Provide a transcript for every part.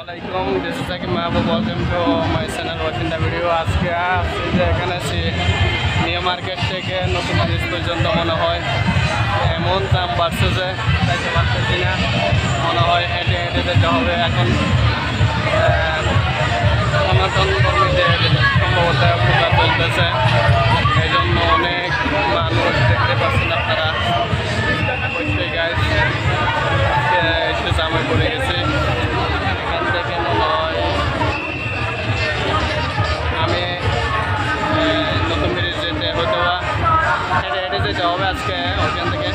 Assalamualaikum, this is Zakir Mahbub. Welcome to my channel, watching the video. আজকে আসছি যে এখানে আছি নিউ মার্কেট থেকে নতুন ব্রিজ পর্যন্ত মনে হয় এমন দাম বাড়ছে যে তাইতে পারতেছি না, মনে হয় হেঁটে হেঁটে যেতে হবে এখন। সনাতন কর্মীদের সম্ভবত পূজা চলতেছে, এই জন্য অনেক মানুষ দেখতে পাচ্ছেন আপনারা। গাইজ একটু জামে পড়ে গেছে, এখান থেকে মনে হয় আমি নতুন ব্রিজ যেতে হয়তো বা হেঁটে হেঁটে যেতে হবে আজকে ওখান থেকে।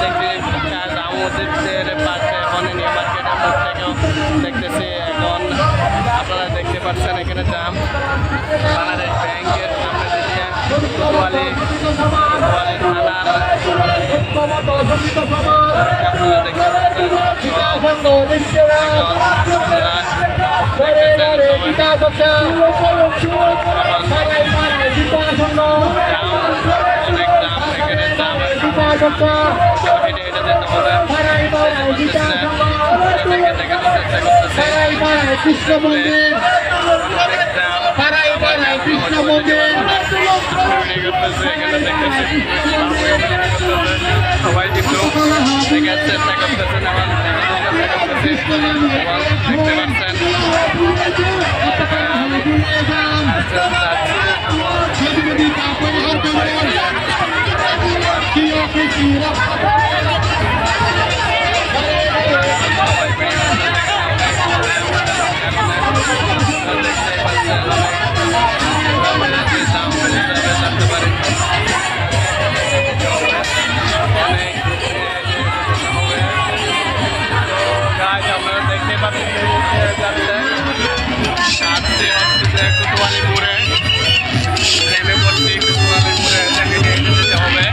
দেখছি জামা মসজিদের পাশে এখন নিউ মার্কেটের মুখ থেকেও দেখতেছি এখন আপনারা দেখতে পাচ্ছেন এখানে জাম। বাংলাদেশ ব্যাংকের সামনে দিয়ে কোতোয়ালি থানার আপনারা দেখতে অনেক দাম এখানে দাম হেঁটে হেঁটে যেতে হবে, দেখানোর চেষ্টা করতেছে। এখানে দেখতেছি সবাই কিন্তু দেখার চেষ্টা করতেছেন, আমার চেষ্টা করতেছি দেখতে পাচ্ছেন। কোতোয়ালিপুরে নেমে পড়ছি, কোতোয়ালিপুরে হেঁটে হেঁটে যেতে হবে।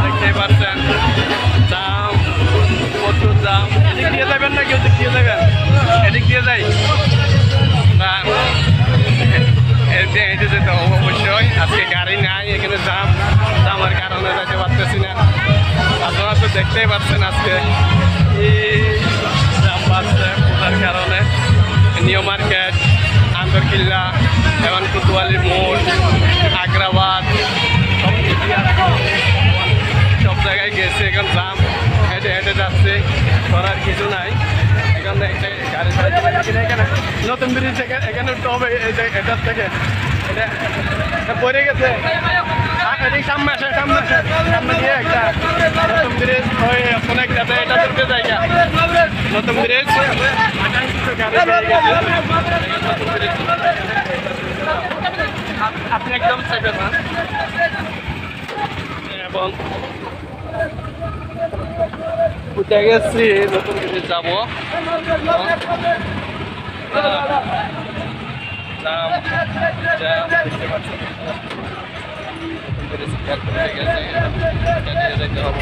দেখতে পাচ্ছেন দাম, প্রচুর দাম। এদিক দিয়ে যাবেন নাকি ওদিক দিয়ে যাবেন? এদিক দিয়ে যাই না, হেঁটে যেতে হবে অবশ্যই। আজকে গাড়ি নাই, এখানে জামের কারণে যেতে পারতেছি না। আপনারা তো দেখতেই পাচ্ছেন আজকে জাম বাড়ছে পূজার কারণে। নিউ মার্কেট, আন্দরকিল্লা, এবং কোতোয়ালি মোড়, আগ্রাবাদ সব জায়গায় গেছে। এখন জাম, হেঁটে হেঁটে যাচ্ছে, করার কিছু নাই। এখানে গাড়ি এখানে নতুন ব্রিজ থেকে এখানে উঠতে হবে, এই যে এটার থেকে এটা পড়ে গেছে। সামনে আসে, সামনে দিয়ে একটা নতুন ব্রিজ ওই অনেক যাতে এটা তুলতে জায়গা নতুন ব্রিজ আপনি একদম সাইডে যান এবং উঠে গেছি নতুন ব্রিজ যাবো। দেখতে পাচ্ছি যেতে হবে।